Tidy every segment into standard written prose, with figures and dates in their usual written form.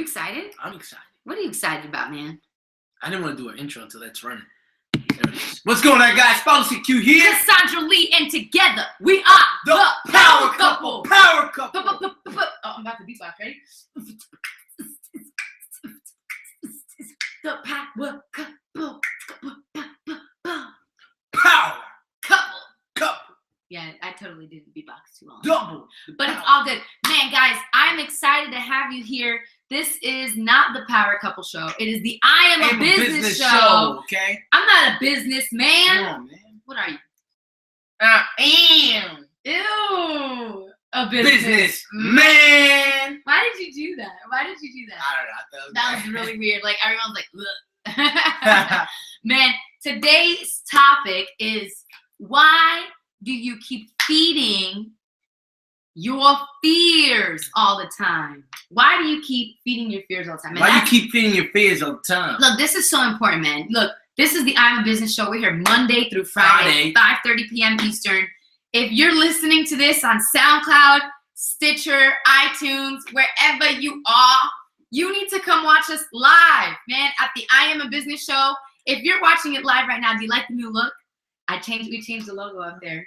You excited? I'm excited. What are you excited about, man? I didn't want to do an intro until that's running. There it is. What's going on, guys? Policy Q here. Cassandra Lee, and together we are The Power Couple. Power Couple. Oh, I'm about to beatbox. Ready? The Power Couple. Power Couple. Couple. Yeah, I totally didn't beatbox too long. Double. But it's all good. Man, guys, I'm excited to have you here. This is not the Power Couple Show. It is the I Am a Business Show. Okay? I'm not a businessman. Come on, man. What are you? I am Ew. A business man. Why did you do that? Why did you do that? I don't know. That was really weird. Like, everyone's like, ugh. Man, today's topic is why do you keep feeding your fears all the time? Why do you keep feeding your fears all the time? Why you keep feeding your fears all the time? Look, this is so important, man. Look, this is the I'm a Business Show. We're here Monday through Friday. 5:30 p.m. Eastern. If you're listening to this on SoundCloud, Stitcher, iTunes, wherever you are, you need to come watch us live, man, at the I Am a Business Show. If you're watching it live right now, do you like the new look? We changed the logo up there.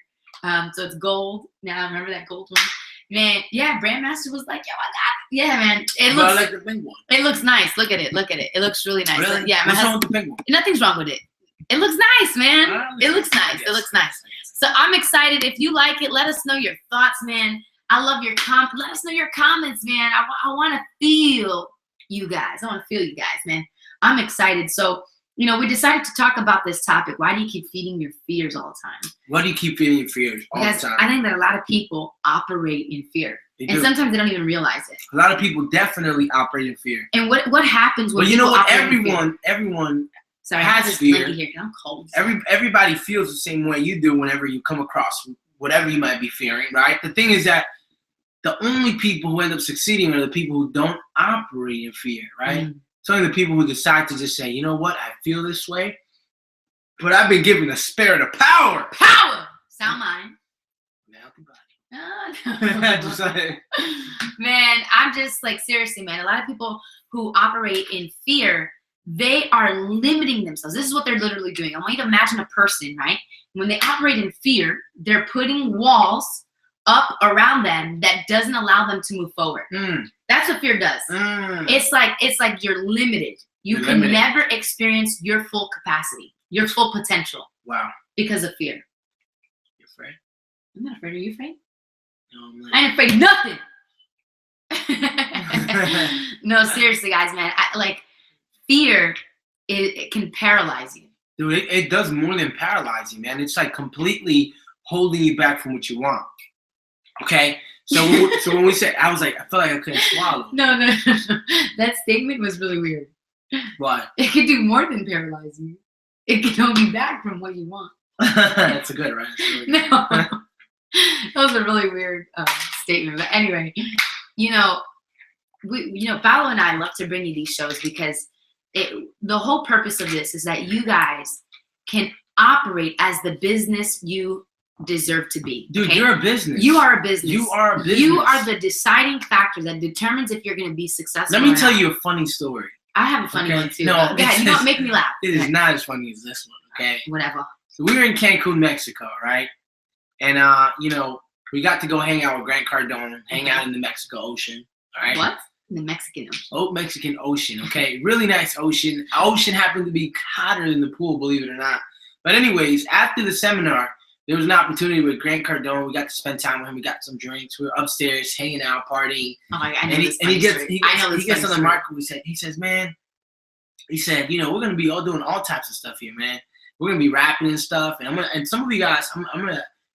So it's gold. Now, remember that gold one? Man, yeah, Brandmaster was like, yo, I got it. Yeah, man. I like the pink one. It looks nice. Look at it. Look at it. It looks really nice. Really? Yeah, What's wrong with the pink one? Nothing's wrong with it. It looks nice, man. It looks nice. It looks nice. So I'm excited. If you like it, let us know your thoughts, man. I love your let us know your comments, man. I want to feel you guys. I want to feel you guys, man. I'm excited. So, you know, we decided to talk about this topic. Why do you keep feeding your fears all the time? Why do you keep feeding your fears all the time? I think that a lot of people operate in fear. And sometimes they don't even realize it. A lot of people definitely operate in fear. And what happens when you know what? everyone Sorry, has fear. Here, I'm cold. Everybody feels the same way you do whenever you come across whatever you might be fearing, right? The thing is that the only people who end up succeeding are the people who don't operate in fear, right? It's only the people who decide to just say, you know what, I feel this way, but I've been given the spirit of power. Power! Sound mind. Just saying. Man, I'm just like, seriously, man, a lot of people who operate in fear, they are limiting themselves. This is what they're literally doing. I want you to imagine a person, right? When they operate in fear, they're putting walls up around them that doesn't allow them to move forward. That's what fear does. It's like you're limited. You can never experience your full capacity, your full potential. Wow. Because of fear. You're afraid? I'm not afraid. Are you afraid? No, I'm not. I ain't afraid of nothing. No, seriously, guys, man. Fear, it can paralyze you. Dude, it does more than paralyze you, man. It's like completely holding you back from what you want. Okay? So when we said, I was like, I felt like I couldn't swallow. No. That statement was really weird. What? It could do more than paralyze you. It can hold you back from what you want. That's a good, right? Really good. No. That was a really weird statement. But anyway, Paolo and I love to bring you these shows because the whole purpose of this is that you guys can operate as the business you deserve to be. Dude, okay? you're a business. You are a business. You are a business. You are the deciding factor that determines if you're going to be successful. Let me tell you a funny story. I have a funny one too. No, you don't make me laugh. It is not as funny as this one, okay? Whatever. So we were in Cancun, Mexico, right? And, we got to go hang out with Grant Cardone, hang out in the Mexico Ocean, all right? What? In the Mexican Ocean. Oh, Mexican Ocean, okay? Really nice ocean. Our ocean happened to be hotter than the pool, believe it or not. But anyways, after the seminar, there was an opportunity with Grant Cardone. We got to spend time with him. We got some drinks. We were upstairs hanging out, partying. Oh my God, and he gets on the microphone. He says, man, we're going to be all doing all types of stuff here, man. We're going to be rapping and stuff. And some of you guys,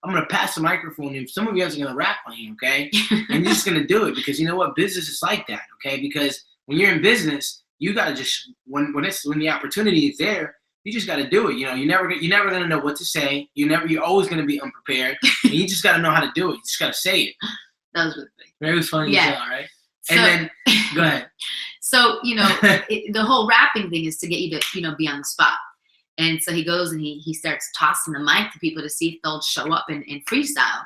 I'm gonna pass the microphone and some of you guys are gonna rap on him, okay? And you're just gonna do it because you know what? Business is like that, okay? Because when you're in business, you gotta just when the opportunity is there, you just gotta do it. You're never gonna know what to say. You're always gonna be unprepared. And you just gotta know how to do it. You just gotta say it. That was really funny. It was funny as hell, right? So, and then go ahead. So the whole rapping thing is to get you to be on the spot. And so he goes and he starts tossing the mic to people to see if they'll show up and freestyle.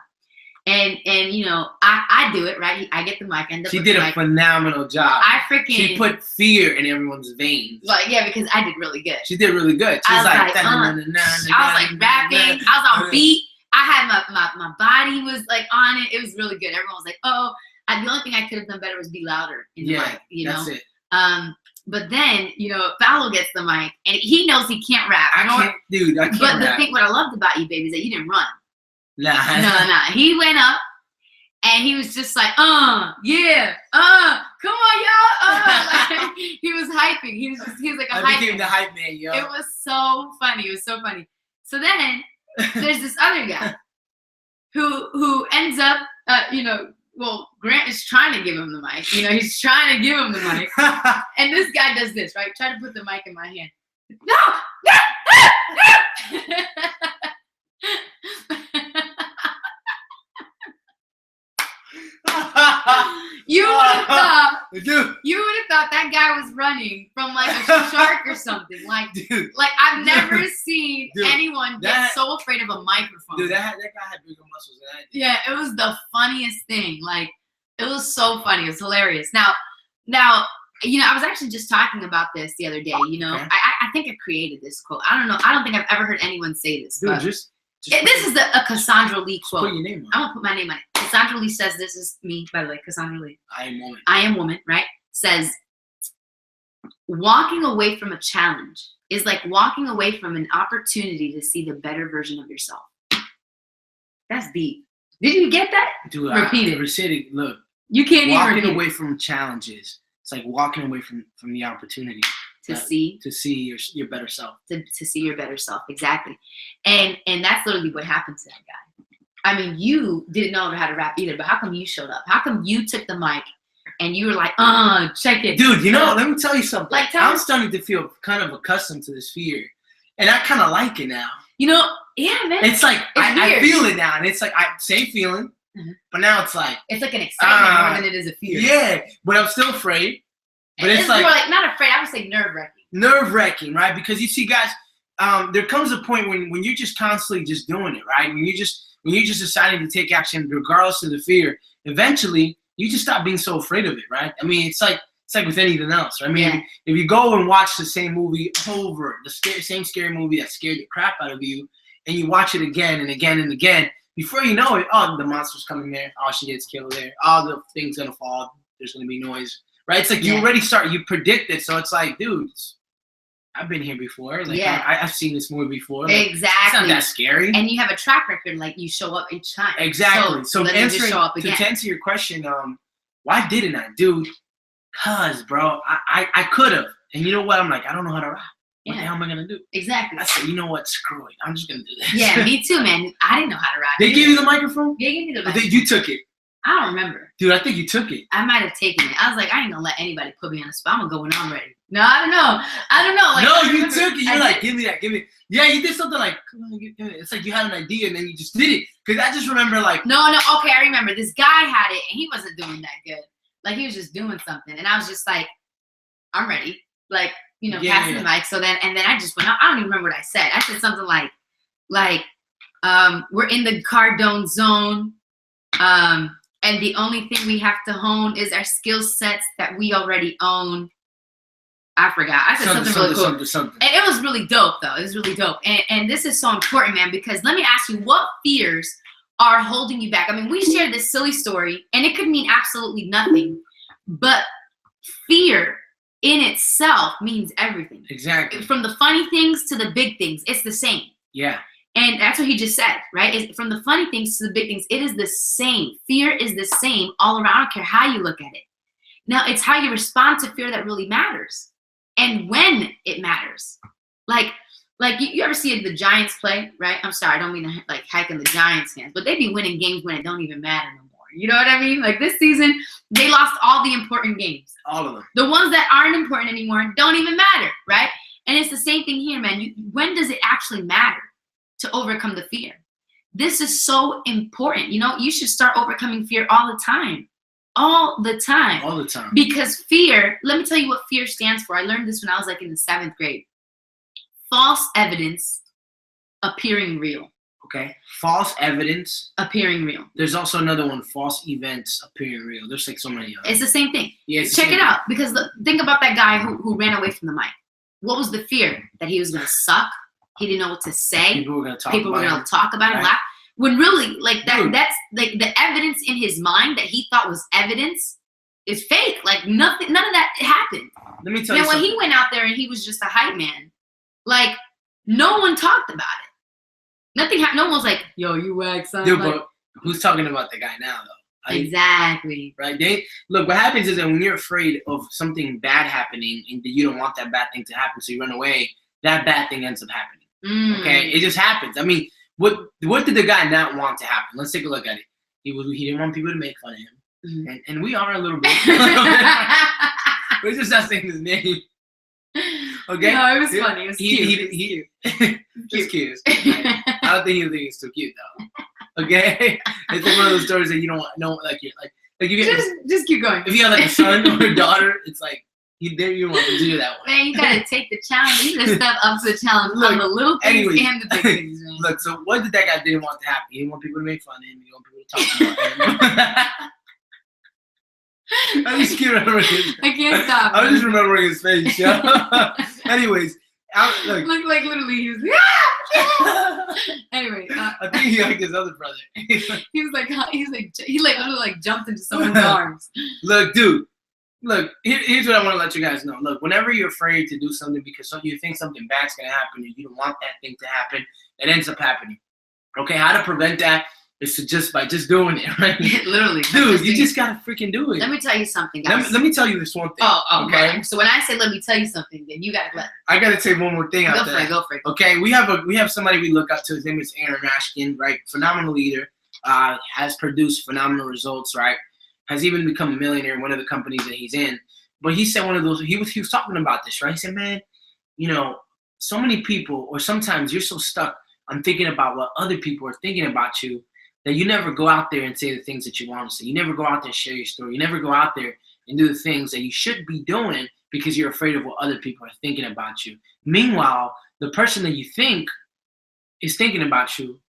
And you know, I do it, right? I get the mic. She did a phenomenal job. She put fear in everyone's veins. Like, yeah, because I did really good. She did really good. She was like I was like rapping. I was on beat. I had my body was like on it. It was really good. Everyone was like, oh. The only thing I could have done better was be louder in the mic. You know. That's it. But then, you know, Fallow gets the mic, and he knows he can't rap. I can't rap. But the thing, what I loved about you, baby, is that you didn't run. Nah. No. He went up, and he was just like, yeah, come on, y'all, like, he was hyping. He was like a hype. I became the hype man, yo. It was so funny. It was so funny. So then there's this other guy who ends up, you know. Well, Grant is trying to give him the mic. You know, he's trying to give him the mic. And this guy does this, right? Try to put the mic in my hand. No! You would have thought that guy was running from like a shark or something. Like, dude, like I've never seen anyone get so afraid of a microphone. Dude, that guy had bigger muscles than I did. Yeah, it was the funniest thing. Like, it was so funny. It was hilarious. Now, you know, I was actually just talking about this the other day. You know, I think I created this quote. I don't know. I don't think I've ever heard anyone say this. Dude, this is a Cassandra Lee quote. Put your name on it. I'm gonna put my name on it. Cassandra Lee says, this is me, by the way, Cassandra Lee. I am woman. I am woman, right? Says, walking away from a challenge is like walking away from an opportunity to see the better version of yourself. That's deep. Did you get that? Dude, repeat it. Look. You can't even walking away from challenges. It's like walking away from the opportunity. To see your better self. To see your better self, exactly. And that's literally what happened to that guy. I mean, you didn't know how to rap either, but how come you showed up? How come you took the mic and you were like, check it. Dude, you know, let me tell you something. Like, I'm starting to feel kind of accustomed to this fear. And I kind of like it now. You know, yeah, man. It's like, I feel it now. And it's like, same feeling. Mm-hmm. But now it's like. It's like an excitement more than it is a fear. Yeah, but I'm still afraid. But it's like. More like, not afraid, I would say nerve-wracking. Nerve-wracking, right? Because you see, guys, there comes a point when you're just constantly just doing it, right? When you're just deciding to take action regardless of the fear, eventually you just stop being so afraid of it, right? I mean, it's like with anything else. Right? I mean, if you go and watch the same movie over, same scary movie that scared the crap out of you, and you watch it again and again and again, before you know it, the monster's coming there, she gets killed there, the thing's gonna fall, there's gonna be noise, right? It's like you already you predict it, so it's like, dude, I've been here before. Like, I've seen this movie before. Like, exactly. It's not that scary. And you have a track record, like you show up each time. Exactly. So to answer your question, why didn't I, dude? Cause, bro, I could have. And you know what? I'm like, I don't know how to rap. What the hell am I gonna do? Exactly. I said, you know what? Screw it. I'm just gonna do this. Yeah, me too, man. I didn't know how to rap. They gave you the microphone? They gave me the microphone. You took it. I don't remember. Dude, I think you took it. I might have taken it. I was like, I ain't gonna let anybody put me on the spot. I'm gonna go when I'm ready. No, I don't know. Like, no, you took it. You're like, give me that. Yeah, you did something like, come on, give me it. It's like you had an idea and then you just did it. Because I just remember like. No. Okay, I remember. This guy had it and he wasn't doing that good. Like, he was just doing something. And I was just like, I'm ready. Like, you know, passing the mic. So then I just went out. I don't even remember what I said. I said something like, we're in the Cardone zone. And the only thing we have to hone is our skill sets that we already own. I forgot. I said something really cool. Something. And it was really dope, though. It was really dope. And this is so important, man, because let me ask you, what fears are holding you back? I mean, we shared this silly story, and it could mean absolutely nothing. But fear in itself means everything. Exactly. From the funny things to the big things, it's the same. Yeah. And that's what he just said, right? From the funny things to the big things, it is the same. Fear is the same all around. I don't care how you look at it. Now, it's how you respond to fear that really matters. And when it matters. Like you ever see the Giants play, right? I'm sorry, I don't mean to like hike in the Giants' hands, but they be winning games when it don't even matter no more. You know what I mean? Like this season, they lost all the important games. All of them. The ones that aren't important anymore don't even matter, right? And it's the same thing here, man. When does it actually matter to overcome the fear? This is so important. You know, you should start overcoming fear all the time. All the time. All the time. Because fear, let me tell you what fear stands for. I learned this when I was like in the 7th grade. False evidence appearing real. Okay. False evidence appearing real. There's also another one, false events appearing real. There's like so many of them. It's the same thing. Yeah, check it out, because think about that guy who ran away from the mic. What was the fear? That he was going to suck. He didn't know what to say. People were going to talk about him, laugh. When really, like that's like the evidence in his mind that he thought was evidence is fake. Like nothing, none of that happened. Let me tell you something. When he went out there and he was just a hype man, like no one talked about it. Nothing happened. No one was like, "Yo, you whack son." Dude, like, but who's talking about the guy now, though? Exactly. Right? Look, what happens is that when you're afraid of something bad happening and you don't want that bad thing to happen, so you run away, that bad thing ends up happening. Okay? It just happens. I mean, what did the guy not want to happen? Let's take a look at it. He didn't want people to make fun of him. And we are a little bit. We're just not saying his name. Okay? No, it was funny. It was cute. It's cute. I don't think he's too cute though. Okay? It's like one of those stories that you don't want, like if you just keep going. If you have like a son or a daughter, it's like you don't want to do that one. Man, you gotta take the challenge. You gotta step up to the challenge on the little things and the big things, man. Look, so what did that guy didn't want to happen? He didn't want people to make fun of him. He didn't want people to talk about him. I just keep remembering his. I can't stop. I was just remembering his face. Yeah. Anyways, look like literally he was. Anyway, I think he liked his other brother. he literally like jumped into someone's arms. Look, dude. Look, here's what I want to let you guys know. Look, whenever you're afraid to do something because you think something bad's gonna happen and you don't want that thing to happen, it ends up happening. Okay, how to prevent that is to just doing it, right? Literally, dude, you just gotta freaking do it. Let me tell you something, guys. Let me tell you this one thing. Oh, okay. So when I say let me tell you something, then you gotta I gotta say one more thing out there. Go for it. Okay, we have somebody we look up to. His name is Aaron Ashkin, right? Phenomenal leader. Has produced phenomenal results, right? Has even become a millionaire in one of the companies that he's in. But he said one of those. He was talking about this, right? He said, man, so many people, or sometimes you're so stuck on thinking about what other people are thinking about you, that you never go out there and say the things that you want to say. You never go out there and share your story. You never go out there and do the things that you should be doing because you're afraid of what other people are thinking about you. Meanwhile, the person that you think is thinking about you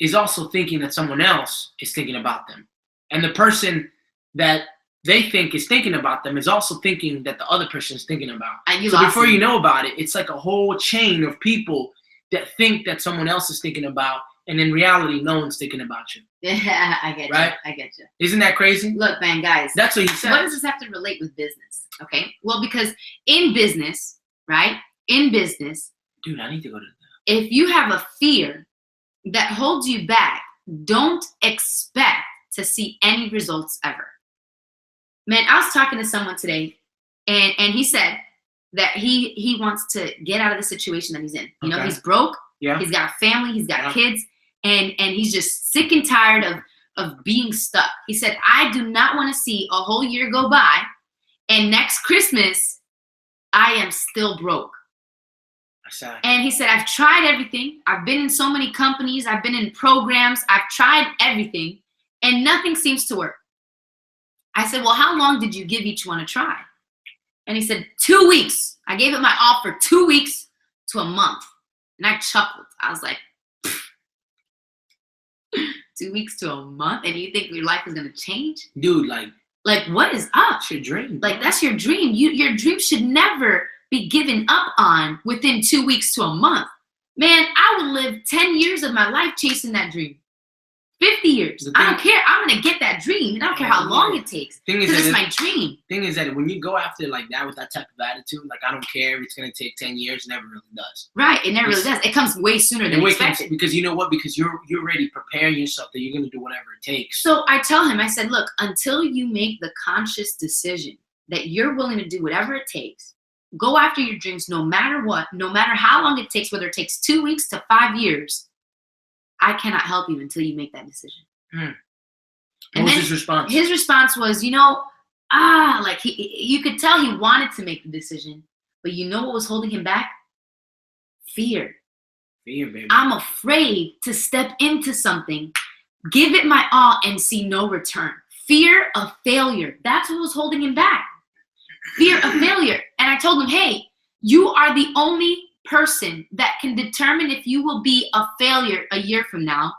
is also thinking that someone else is thinking about them. And the person that they think is thinking about them is also thinking that the other person is thinking about. So before you know about it, it's like a whole chain of people that think that someone else is thinking about, and in reality, no one's thinking about you. Yeah, I get you. Right? I get you. Isn't that crazy? Look, man, guys. That's what he said. What does this have to relate with business? Okay. Well, because in business, right? In business. Dude, I need to go to that. If you have a fear that holds you back, don't expect to see any results ever. Man, I was talking to someone today, and he said that he wants to get out of the situation that he's in. You know, he's broke. Yeah. He's got a family. He's got kids. And he's just sick and tired of being stuck. He said, I do not want to see a whole year go by, and next Christmas, I am still broke. And he said, I've tried everything. I've been in so many companies. I've been in programs. I've tried everything, and nothing seems to work. I said, well, how long did you give each one a try? And he said, 2 weeks. I gave it my offer 2 weeks to a month. And I chuckled. I was like, 2 weeks to a month? And you think your life is going to change? Dude, like what is up? That's your dream. Like, that's your dream. Your dream should never be given up on within 2 weeks to a month. Man, I would live 10 years of my life chasing that dream. 50 years. I don't care. I'm going to get that dream. And I don't care how long it takes. Because it's my dream. Thing is that when you go after it like that with that type of attitude, like, I don't care if it's going to take 10 years, it never really does. Right. It never really does. It comes way sooner than expected. Because you know what? Because you're already preparing yourself that you're going to do whatever it takes. So I tell him, I said, look, until you make the conscious decision that you're willing to do whatever it takes, go after your dreams no matter what, no matter how long it takes, whether it takes 2 weeks to 5 years, I cannot help you until you make that decision. What was his response? His response was, like you could tell he wanted to make the decision, but you know what was holding him back? Fear. Fear, baby. I'm afraid to step into something, give it my all, and see no return. Fear of failure. That's what was holding him back. Fear of failure. And I told him, hey, you are the only person that can determine if you will be a failure a year from now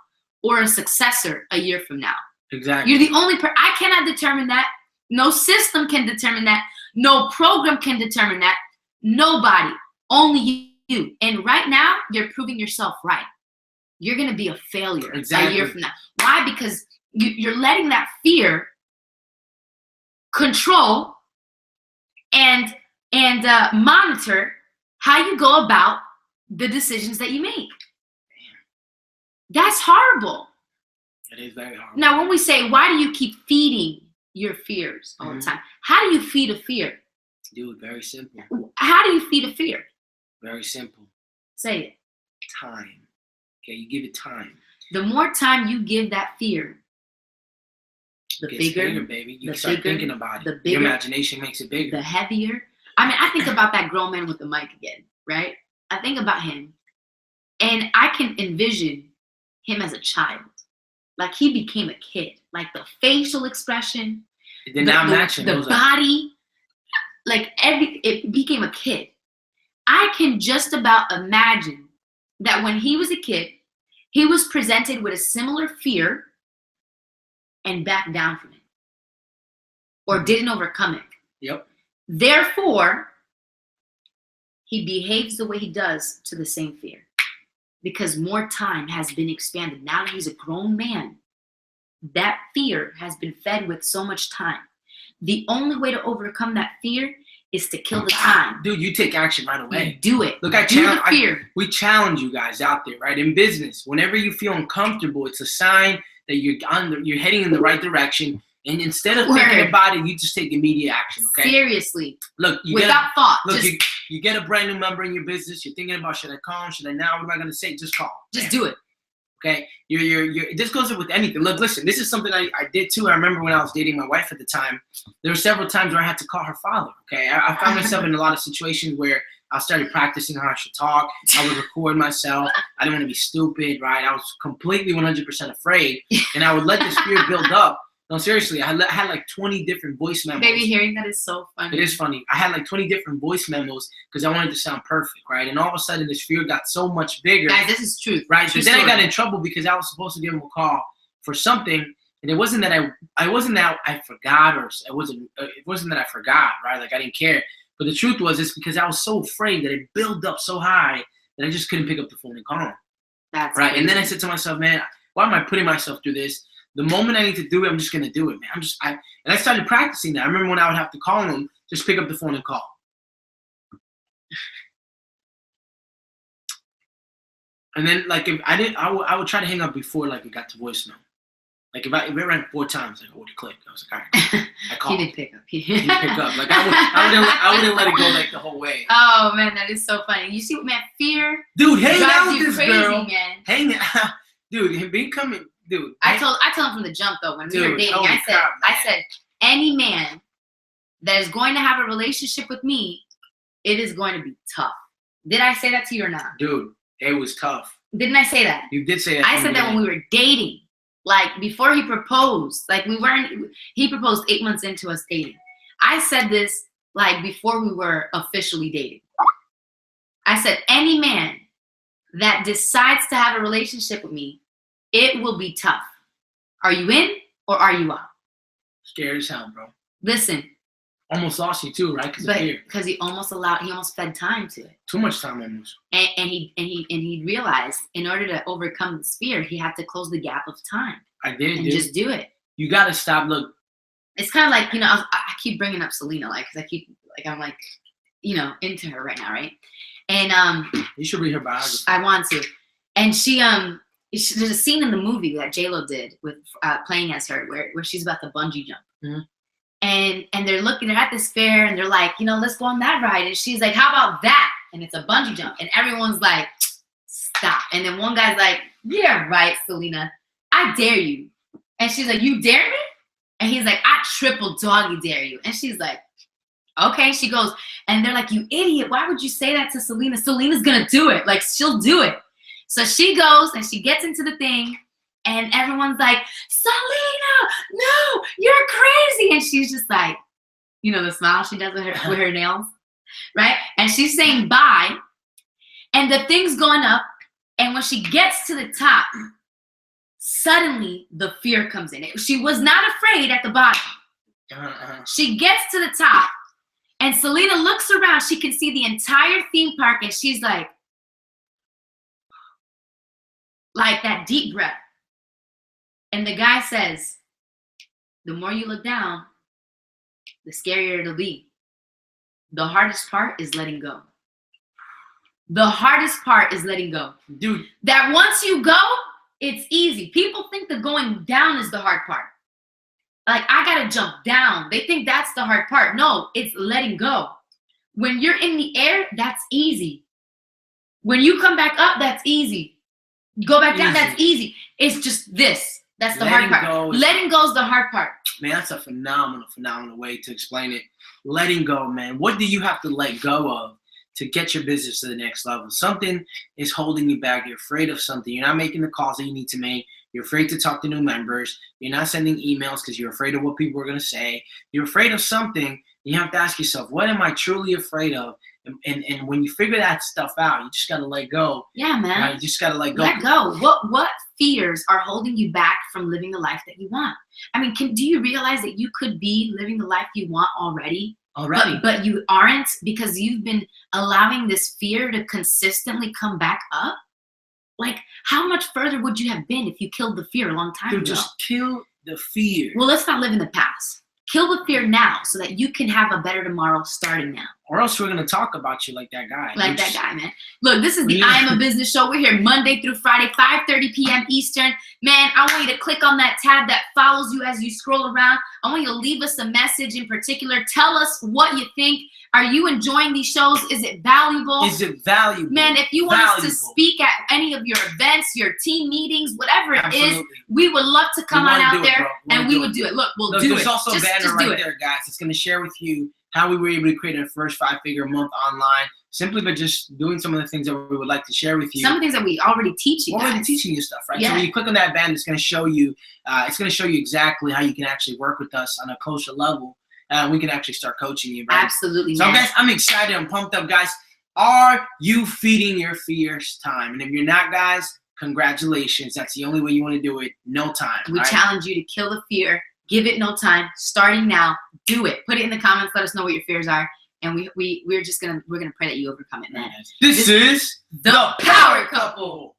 or a successor a year from now. Exactly. You're the only person. I cannot determine that. No system can determine that. No program can determine that. Nobody. Only you. And right now, you're proving yourself right. You're going to be a failure a year from now. Why? Because you're letting that fear control and monitor how you go about the decisions that you make. That's horrible. It is very horrible. Now, when we say, why do you keep feeding your fears all the time? How do you feed a fear? Dude, very simple. How do you feed a fear? Very simple. Say it. Time. Okay, you give it time. The more time you give that fear, the bigger, baby. You start thinking about it. Your imagination makes it bigger. The heavier. I mean, I think about that grown man with the mic again, right? I think about him, and I can envision him as a child. Like he became a kid. Like the facial expression, the body, like it became a kid. I can just about imagine that when he was a kid, he was presented with a similar fear and backed down from it or didn't overcome it. Yep. Therefore, he behaves the way he does to the same fear because more time has been expanded. Now that he's a grown man, that fear has been fed with so much time. The only way to overcome that fear is to kill the time. Dude, you take action right away. You do it. Look, we challenge you guys out there, right? In business, whenever you feel uncomfortable, it's a sign that you're heading in the right direction. And instead of thinking about it, you just take immediate action, okay? Seriously. Look, without thought. Look, you get a brand new member in your business. You're thinking about, should I call him? Should I now? What am I going to say? Just call. Just do it. Okay? This goes with anything. Look, listen, this is something I did too. I remember when I was dating my wife at the time, there were several times where I had to call her father, okay? I found myself in a lot of situations where I started practicing how I should talk. I would record myself. I didn't want to be stupid, right? I was completely 100% afraid. And I would let this fear build up. No, seriously, I had like 20 different voice memos. Baby, hearing that is so funny. It is funny. I had like 20 different voice memos because I wanted to sound perfect, right? And all of a sudden, this fear got so much bigger. Guys, this is truth. Right? True But then story. I got in trouble because I was supposed to give him a call for something, and it wasn't that I forgot, or it wasn't that I forgot, right? Like I didn't care. But the truth was, it's because I was so afraid that it built up so high that I just couldn't pick up the phone and call him. That's right. crazy. And then I said to myself, man, why am I putting myself through this? The moment I need to do it, I'm just gonna do it, man. And I started practicing that. I remember when I would have to call him, just pick up the phone and call. And then, like, if I didn't, I would try to hang up before, like, it got to voicemail. Like, if it rang 4 times, like, it clicked. I was like, all right, I called. He didn't pick up. He didn't pick up. Like, I wouldn't let it go like the whole way. Oh man, that is so funny. You see, man, fear. Dude, hang out with this crazy, girl. Man. Hang out, dude. Him becoming. Dude, I told him from the jump though when we were dating. I said any man that is going to have a relationship with me, it is going to be tough. Did I say that to you or not? Dude, it was tough. Didn't I say that? You did say that. I said that when we were dating, like before he proposed. Like he proposed 8 months into us dating. I said this like before we were officially dating. I said any man that decides to have a relationship with me, it will be tough. Are you in or are you out? Scared as hell, bro. Listen. Almost lost you too, right? Because he almost fed time to it. Too much time almost. And he realized in order to overcome the fear, he had to close the gap of time. I did, and just do it. You gotta stop. Look, it's kind of like, you know, I keep bringing up Selena, like, because I'm like, you know, into her right now, right? And you should read her biography. I want to. And there's a scene in the movie that J-Lo did with playing as her where she's about to bungee jump. Mm-hmm. And they're at this fair and they're like, you know, let's go on that ride. And she's like, how about that? And it's a bungee jump. And everyone's like, stop. And then one guy's like, yeah, right, Selena. I dare you. And she's like, you dare me? And he's like, I triple doggy dare you. And she's like, okay. She goes, and they're like, you idiot. Why would you say that to Selena? Selena's going to do it. Like, she'll do it. So she goes and she gets into the thing and everyone's like, Selena, no, you're crazy. And she's just like, you know, the smile she does with her nails, right? And she's saying bye. And the thing's going up. And when she gets to the top, suddenly the fear comes in. She was not afraid at the bottom. She gets to the top. And Selena looks around. She can see the entire theme park. And she's like that deep breath. And the guy says, the more you look down, the scarier it'll be. The hardest part is letting go. The hardest part is letting go. Dude. That once you go, it's easy. People think the going down is the hard part. Like, I gotta jump down. They think that's the hard part. No, it's letting go. When you're in the air, that's easy. When you come back up, that's easy. Go back down, that's easy. It's just this. That's the hard part. Letting go is the hard part. Man, that's a phenomenal way to explain it. Letting go, man. What do you have to let go of to get your business to the next level? Something is holding you back. You're afraid of something. You're not making the calls that you need to make. You're afraid to talk to new members. You're not sending emails because you're afraid of what people are going to say. You're afraid of something. You have to ask yourself, what am I truly afraid of? And when you figure that stuff out, you just got to let go. Yeah, man. Right? You just got to let go. Let go. What fears are holding you back from living the life that you want? I mean, do you realize that you could be living the life you want already? But you aren't because you've been allowing this fear to consistently come back up? Like, how much further would you have been if you killed the fear a long time ago? Just kill the fear. Well, let's not live in the past. Kill the fear now so that you can have a better tomorrow starting now. Or else we're going to talk about you like that guy. That guy, man. Look, this is the I Am a Business Show. We're here Monday through Friday, 5:30 p.m. Eastern. Man, I want you to click on that tab that follows you as you scroll around. I want you to leave us a message in particular. Tell us what you think. Are you enjoying these shows? Is it valuable? Is it valuable? Man, if you want us to speak at any of your events, your team meetings, whatever it is, we would love to come on out there and we would do it. Look, we'll do it. There's also a banner right there, guys. It's going to share with you how we were able to create our first 5-figure month online, simply by just doing some of the things that we would like to share with you. Some of the things that we already teach you. We're already teaching you stuff, right? Yeah. So when you click on that banner, it's going to show you. Exactly how you can actually work with us on a closer level. We can actually start coaching you, right? Absolutely. So, guys, I'm excited. I'm pumped up, guys. Are you feeding your fears time? And if you're not, guys, congratulations. That's the only way you want to do it. No time. We challenge you to kill the fear. Give it no time. Starting now. Do it. Put it in the comments. Let us know what your fears are. And we're gonna pray that you overcome it, man. This is the Power Couple.